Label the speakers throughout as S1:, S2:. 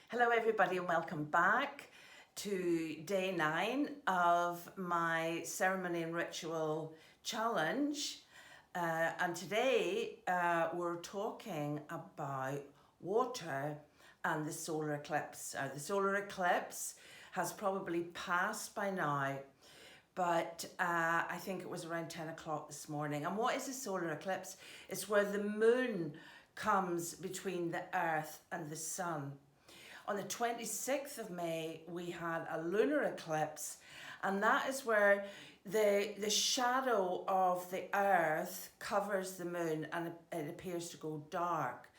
S1: Hello everybody and welcome back to day 9 of my ceremony and ritual challenge. And today we're talking about water and the solar eclipse. The solar eclipse has probably passed by now, but I think it was around 10 o'clock this morning. And what is a solar eclipse? It's where the moon comes between the earth and the sun. On the 26th of May, we had a lunar eclipse, and that is where the shadow of the earth covers the moon and it appears to go dark.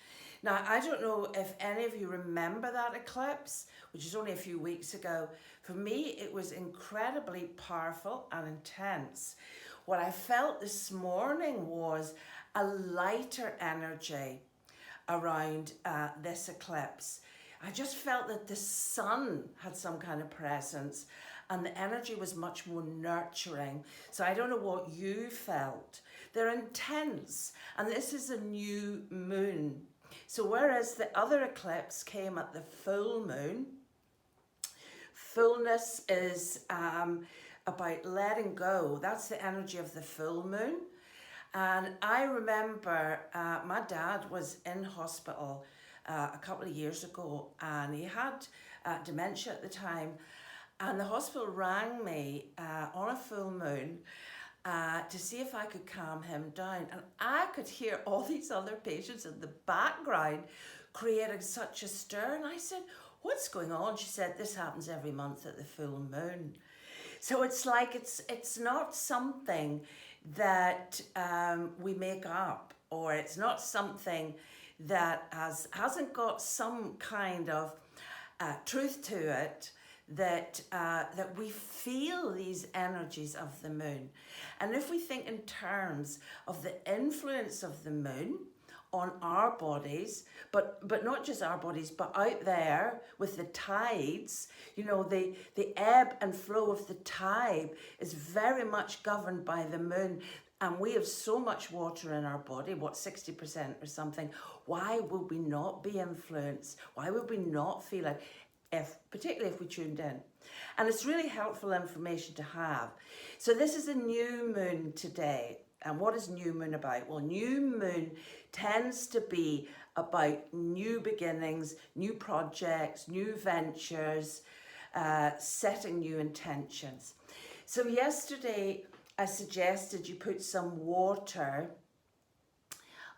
S1: Now, I don't know if any of you remember that eclipse, which is only a few weeks ago. For me, it was incredibly powerful and intense. What I felt this morning was a lighter energy around this eclipse. I just felt that the sun had some kind of presence and the energy was much more nurturing. So I don't know what you felt. They're intense, and this is a new moon. So whereas the other eclipse came at the full moon, fullness is about letting go. That's the energy of the full moon. And I remember my dad was in hospital a couple of years ago, and he had dementia at the time, and the hospital rang me on a full moon to see if I could calm him down. And I could hear all these other patients in the background creating such a stir, and I said, "What's going on?" She said, "This happens every month at the full moon." So it's like it's not something that we make up, or it's not something that hasn't got some kind of truth to it, that we feel these energies of the moon. And if we think in terms of the influence of the moon on our bodies, but not just our bodies, but out there with the tides, you know, the ebb and flow of the tide is very much governed by the moon. And we have so much water in our body, 60% or something. Why would we not be influenced? Why would we not feel it, particularly if we tuned in? And it's really helpful information to have. So this is a new moon today. And what is new moon about? Well, new moon tends to be about new beginnings, new projects, new ventures, setting new intentions. So yesterday, I suggested you put some water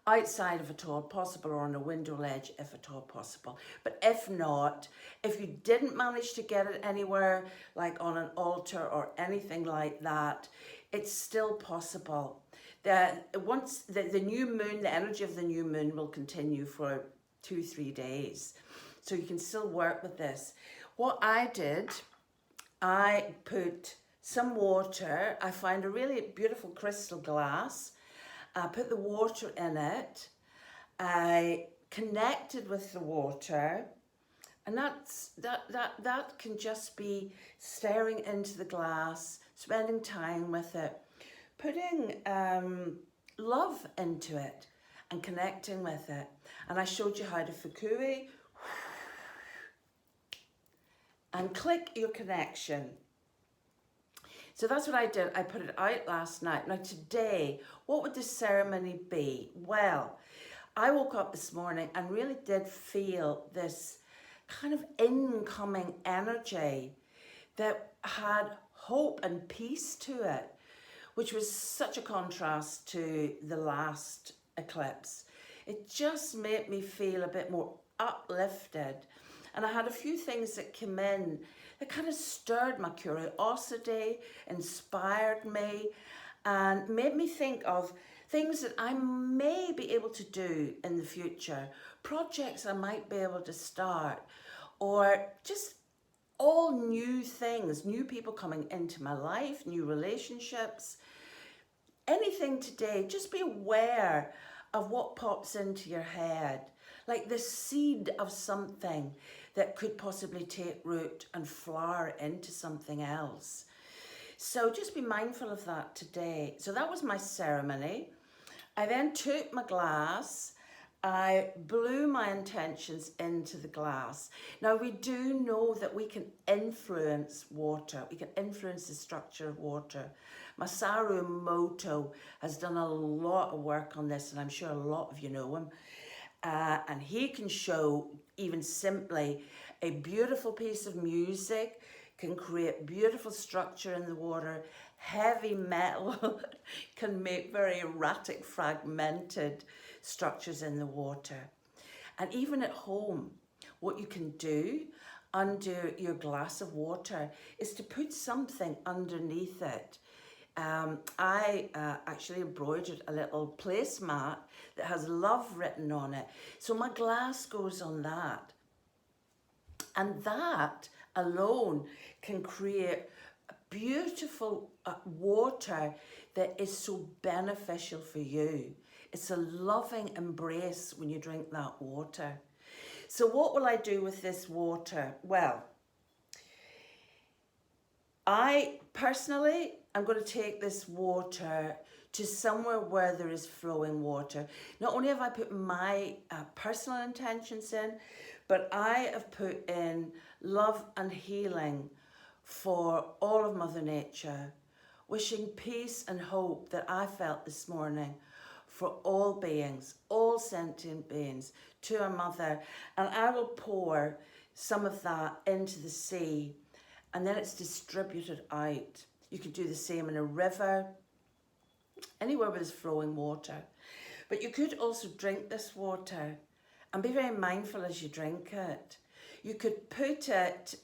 S1: outside if at all possible, or on a window ledge if at all possible. But if not, if you didn't manage to get it anywhere, like on an altar or anything like that, it's still possible. Once the new moon, the energy of the new moon will continue for 2-3 days. So you can still work with this. What I did, I put some water. I found a really beautiful crystal glass. I put the water in it. I connected with the water, and that can just be staring into the glass, spending time with it, putting love into it and connecting with it. And I showed you how to fukui and click your connection. So that's what I did. I put it out last night. Now today, what would the ceremony be? Well, I woke up this morning and really did feel this kind of incoming energy that had hope and peace to it, which was such a contrast to the last eclipse. It just made me feel a bit more uplifted. And I had a few things that came in that kind of stirred my curiosity, inspired me, and made me think of things that I may be able to do in the future, projects I might be able to start, or just all new things, new people coming into my life, new relationships. Anything today, just be aware of what pops into your head, like the seed of something that could possibly take root and flower into something else. So just be mindful of that today. So that was my ceremony. I then took my glass I blew my intentions into the glass. Now, we do know that we can influence water. We can influence the structure of water. Masaru Emoto has done a lot of work on this, and I'm sure a lot of you know him. And he can show, even simply, a beautiful piece of music can create beautiful structure in the water. Heavy metal can make very erratic, fragmented structures in the water. And even at home, what you can do under your glass of water is to put something underneath it. I actually embroidered a little placemat that has love written on it. So my glass goes on that. And that alone can create beautiful water that is so beneficial for you. It's a loving embrace when you drink that water. So what will I do with this water? Well, I personally am going to take this water to somewhere where there is flowing water. Not only have I put my personal intentions in, but I have put in love and healing for all of Mother Nature, wishing peace and hope that I felt this morning for all beings, all sentient beings, to our Mother. And I will pour some of that into the sea, and then it's distributed out. You could do the same in a river, anywhere where there's flowing water. But you could also drink this water and be very mindful as you drink it. You could put it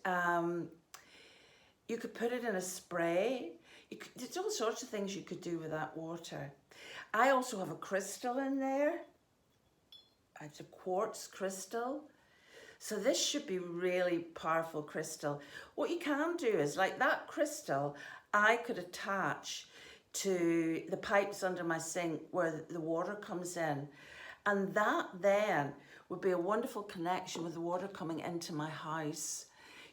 S1: in a spray. There's all sorts of things you could do with that water. I also have a crystal in there. It's a quartz crystal. So this should be really powerful crystal. What you can do is, like that crystal, I could attach to the pipes under my sink where the water comes in. And that then would be a wonderful connection with the water coming into my house,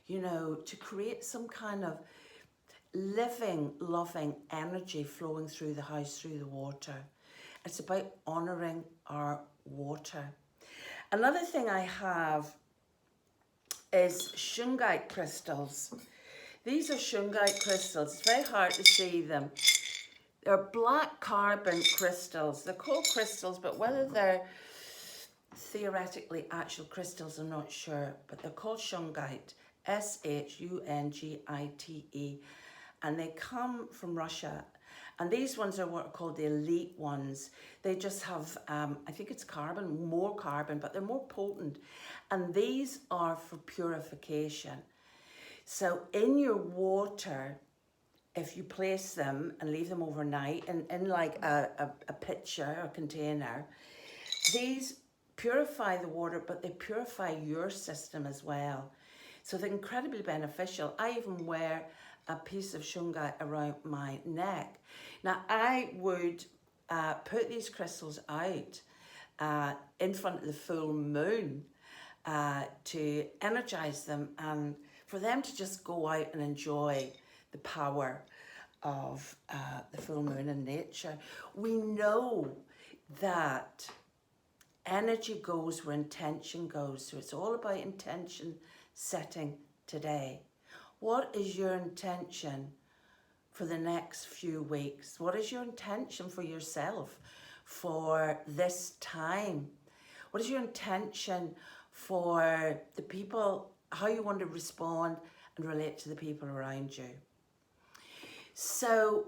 S1: you know, to create some kind of living, loving energy flowing through the house, through the water. It's about honouring our water. Another thing I have is shungite crystals. These are shungite crystals. It's very hard to see them. They're black carbon crystals. They're called crystals, but whether they're theoretically actual crystals, I'm not sure. But they're called shungite, Shungite, and they come from Russia. And these ones are what are called the elite ones. They just have, I think it's carbon, more carbon, but they're more potent. And these are for purification. So in your water, if you place them and leave them overnight in like a pitcher or container, these purify the water, but they purify your system as well. So they're incredibly beneficial. I even wear a piece of shungite around my neck. Now, I would put these crystals out in front of the full moon to energize them and for them to just go out and enjoy the power of the full moon in nature. We know that energy goes where intention goes. So it's all about intention setting today. What is your intention for the next few weeks? What is your intention for yourself for this time? What is your intention for the people, how you want to respond and relate to the people around you? So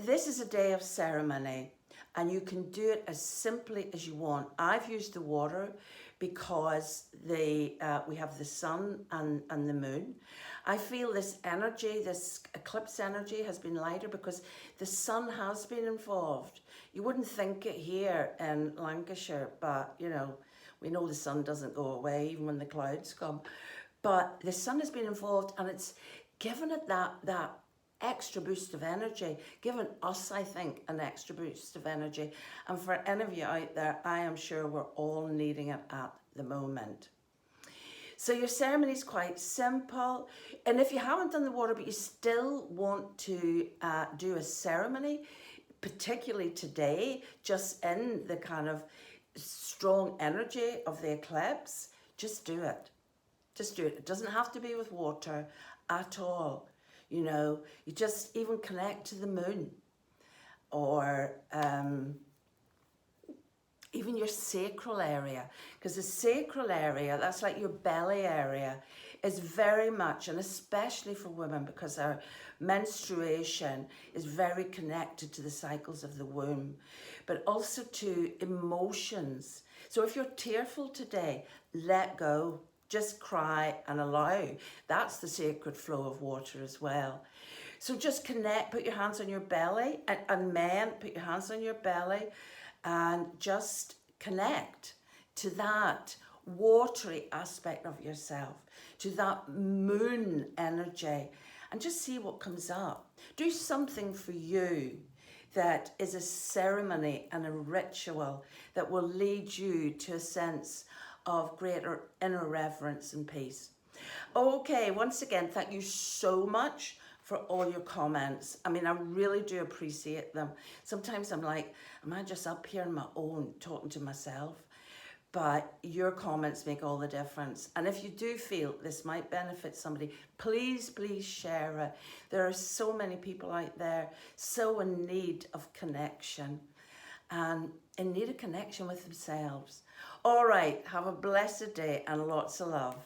S1: this is a day of ceremony, and you can do it as simply as you want. I've used the water because we have the sun and the moon. I feel this energy, this eclipse energy has been lighter because the sun has been involved. You wouldn't think it here in Lancashire, but you know, we know the sun doesn't go away even when the clouds come. But the sun has been involved and it's given it that extra boost of energy, given us, I think, an extra boost of energy. And for any of you out there, I am sure we're all needing it at the moment. So your ceremony is quite simple. And if you haven't done the water, but you still want to do a ceremony, particularly today, just in the kind of strong energy of the eclipse, just do it. Just do it. It doesn't have to be with water at all. You know, you just even connect to the moon, or even your sacral area, because the sacral area, that's like your belly area, is very much, and especially for women, because our menstruation is very connected to the cycles of the womb, but also to emotions. So if you're tearful today, let go. Just cry and allow. That's the sacred flow of water as well. So just connect, put your hands on your belly, and men, put your hands on your belly, and just connect to that watery aspect of yourself, to that moon energy, and just see what comes up. Do something for you that is a ceremony and a ritual that will lead you to a sense of greater inner reverence and peace. Okay, once again, thank you so much for all your comments. I mean, I really do appreciate them. Sometimes I'm like, am I just up here on my own talking to myself? But your comments make all the difference. And if you do feel this might benefit somebody, please, please share it. There are so many people out there so in need of connection and in need of connection with themselves. All right, have a blessed day and lots of love.